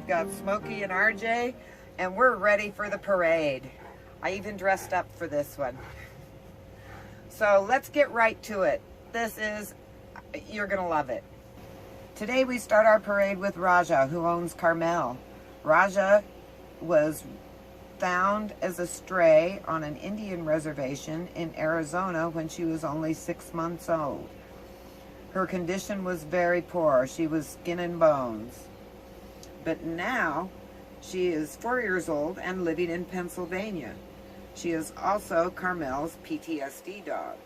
We've got Smokey and RJ, and we're ready for the parade. I even dressed up for this one. So let's get right to it. You're gonna love it. Today we start our parade with Raja, who owns Carmel. Raja was found as a stray on an Indian reservation in Arizona when she was only 6 months old. Her condition was very poor. She was skin and bones. But now she is 4 years old and living in Pennsylvania. She is also Carmel's PTSD dog.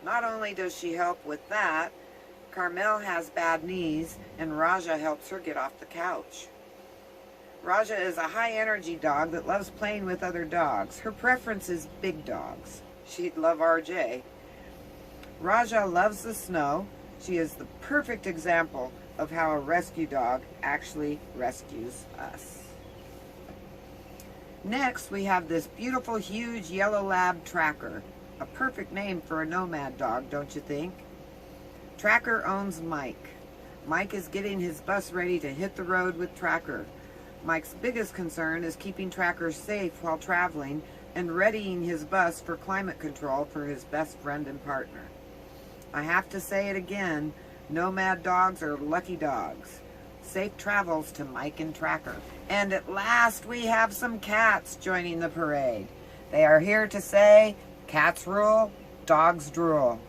Not only does she help with that, Carmel has bad knees and Raja helps her get off the couch. Raja is a high-energy dog that loves playing with other dogs. Her preference is big dogs. She'd love RJ. Raja loves the snow. She is the perfect example of how a rescue dog actually rescues us. Next, we have this beautiful, huge yellow lab Tracker. A perfect name for a nomad dog, don't you think? Tracker owns Mike. Mike is getting his bus ready to hit the road with Tracker. Mike's biggest concern is keeping Tracker safe while traveling and readying his bus for climate control for his best friend and partner. I have to say it again, nomad dogs are lucky dogs. Safe travels to Mike and Tracker. And at last we have some cats joining the parade. They are here to say, cats rule, dogs drool.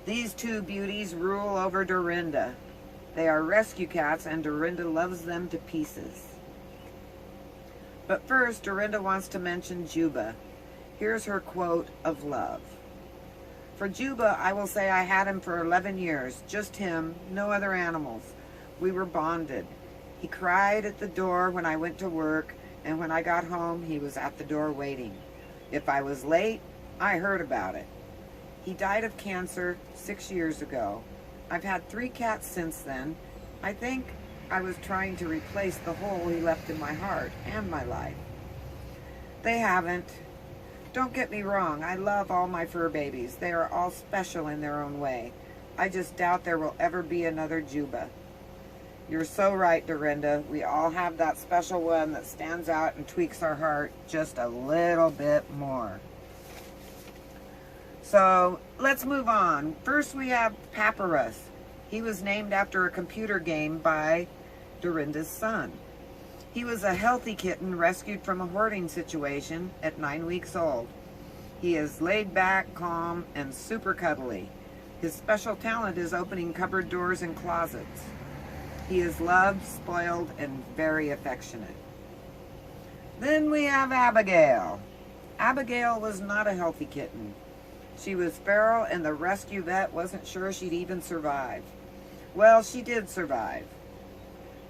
These two beauties rule over Dorinda. They are rescue cats and Dorinda loves them to pieces. But first, Dorinda wants to mention Juba. Here's her quote of love. For Juba, I will say I had him for 11 years, just him, no other animals. We were bonded. He cried at the door when I went to work, and when I got home, he was at the door waiting. If I was late, I heard about it. He died of cancer 6 years ago. I've had 3 cats since then. I think I was trying to replace the hole he left in my heart and my life. They haven't. Don't get me wrong, I love all my fur babies. They are all special in their own way. I just doubt there will ever be another Juba. You're so right, Dorinda. We all have that special one that stands out and tweaks our heart just a little bit more. So let's move on. First we have Papyrus. He was named after a computer game by Dorinda's son. He was a healthy kitten rescued from a hoarding situation at 9 weeks old. He is laid back, calm, and super cuddly. His special talent is opening cupboard doors and closets. He is loved, spoiled, and very affectionate. Then we have Abigail. Abigail was not a healthy kitten. She was feral and the rescue vet wasn't sure she'd even survive. Well, she did survive.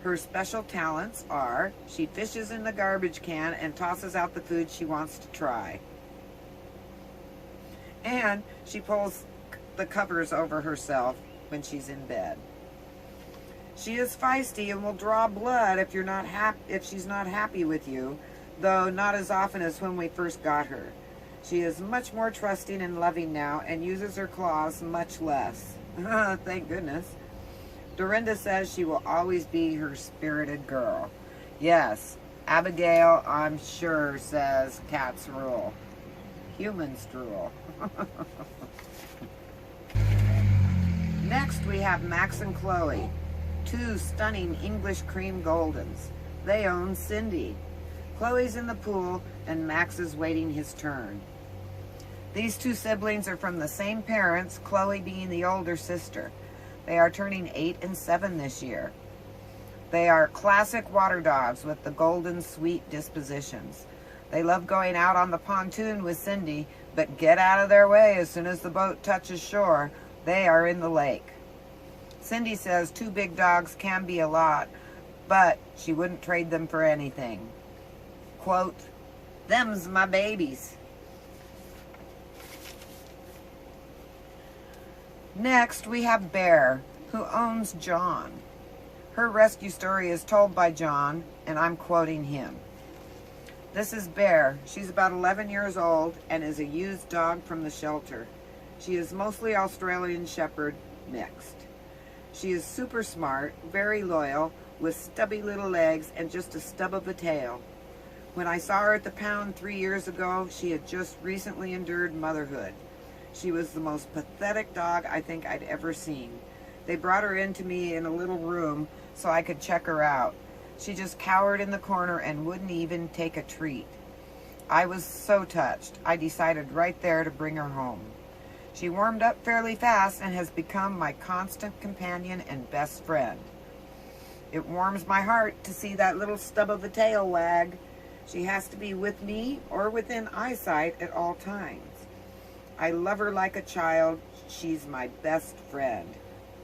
Her special talents are she fishes in the garbage can and tosses out the food she wants to try. And she pulls the covers over herself when she's in bed. She is feisty and will draw blood if she's not happy with you, though not as often as when we first got her. She is much more trusting and loving now and uses her claws much less. Thank goodness. Dorinda says she will always be her spirited girl. Yes, Abigail, I'm sure, says cats rule. Humans drool. Next we have Max and Chloe, 2 stunning English cream goldens. They own Cindy. Chloe's in the pool and Max is waiting his turn. These 2 siblings are from the same parents, Chloe being the older sister. They are turning 8 and 7 this year. They are classic water dogs with the golden sweet dispositions. They love going out on the pontoon with Cindy, but get out of their way as soon as the boat touches shore. They are in the lake. Cindy says 2 big dogs can be a lot, but she wouldn't trade them for anything. Quote, "Them's my babies." Next, we have Bear, who owns John. Her rescue story is told by John, and I'm quoting him. This is Bear. She's about 11 years old and is a used dog from the shelter. She is mostly Australian Shepherd mixed. She is super smart, very loyal, with stubby little legs and just a stub of a tail. When I saw her at the pound 3 years ago, she had just recently endured motherhood. She was the most pathetic dog I think I'd ever seen. They brought her in to me in a little room so I could check her out. She just cowered in the corner and wouldn't even take a treat. I was so touched, I decided right there to bring her home. She warmed up fairly fast and has become my constant companion and best friend. It warms my heart to see that little stub of a tail wag. She has to be with me or within eyesight at all times. I love her like a child. She's my best friend.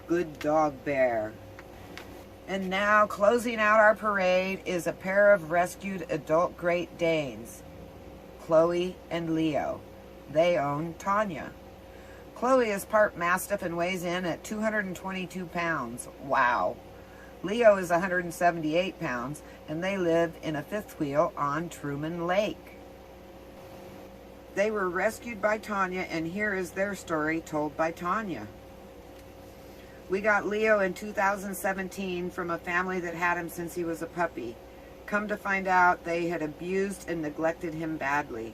Good dog bear. And now, closing out our parade is a pair of rescued adult Great Danes, Chloe and Leo. They own Tanya. Chloe is part Mastiff and weighs in at 222 pounds. Wow. Leo is 178 pounds, and they live in a fifth wheel on Truman Lake. They were rescued by Tanya, and here is their story told by Tanya. We got Leo in 2017 from a family that had him since he was a puppy. Come to find out, they had abused and neglected him badly.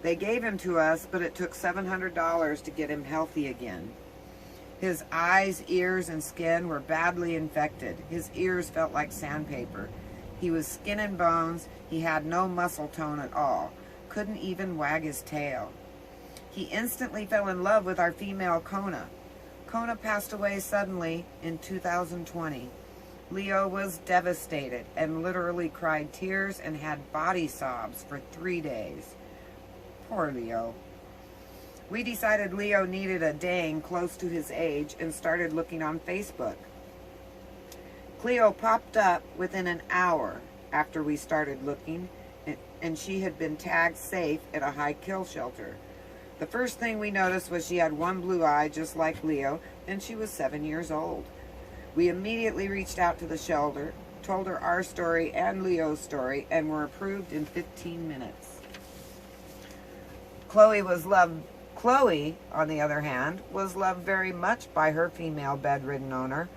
They gave him to us, but it took $700 to get him healthy again. His eyes, ears, and skin were badly infected. His ears felt like sandpaper. He was skin and bones. He had no muscle tone at all. Couldn't even wag his tail. He instantly fell in love with our female Kona. Kona passed away suddenly in 2020. Leo was devastated and literally cried tears and had body sobs for 3 days. Poor Leo. We decided Leo needed a Dane close to his age and started looking on Facebook. Cleo popped up within an hour after we started looking, and she had been tagged safe at a high kill shelter. The first thing we noticed was she had one blue eye just like Leo, and she was 7 years old. We immediately reached out to the shelter, told her our story and Leo's story, and were approved in 15 minutes. Chloe, on the other hand, was loved very much by her female bedridden owner.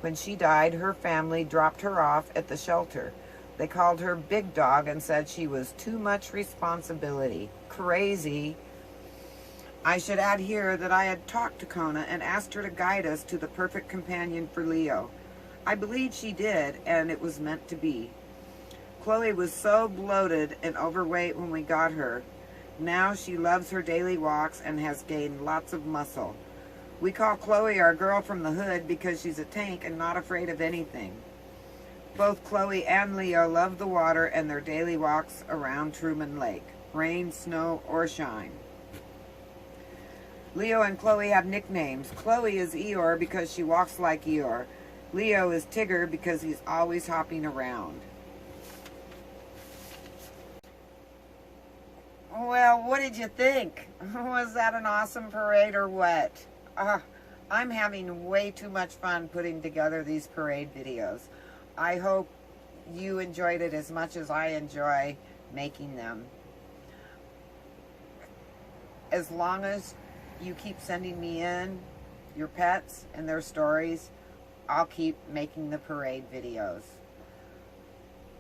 When she died, her family dropped her off at the shelter. They called her Big Dog and said she was too much responsibility. Crazy. I should add here that I had talked to Kona and asked her to guide us to the perfect companion for Leo. I believe she did, and it was meant to be. Chloe was so bloated and overweight when we got her. Now she loves her daily walks and has gained lots of muscle. We call Chloe our girl from the hood because she's a tank and not afraid of anything. Both Chloe and Leo love the water and their daily walks around Truman Lake, rain, snow, or shine. Leo and Chloe have nicknames. Chloe is Eeyore because she walks like Eeyore. Leo is Tigger because he's always hopping around. Well, what did you think? Was that an awesome parade or what? I'm having way too much fun putting together these parade videos. I hope you enjoyed it as much as I enjoy making them. As long as you keep sending me in your pets and their stories, I'll keep making the parade videos.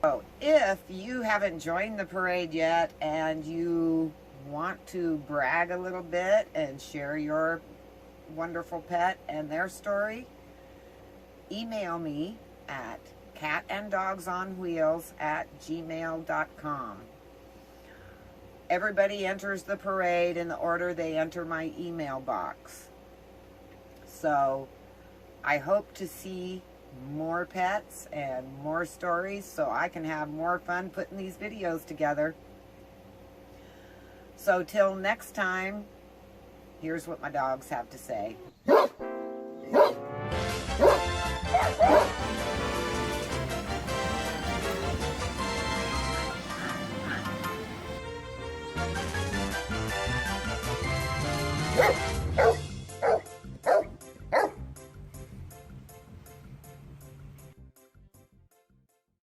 So if you haven't joined the parade yet and you want to brag a little bit and share your wonderful pet and their story, email me at katanddogsonwheels@gmail.com. Everybody enters the parade in the order they enter my email box. So I hope to see more pets and more stories so I can have more fun putting these videos together. So till next time, here's what my dogs have to say. Woo!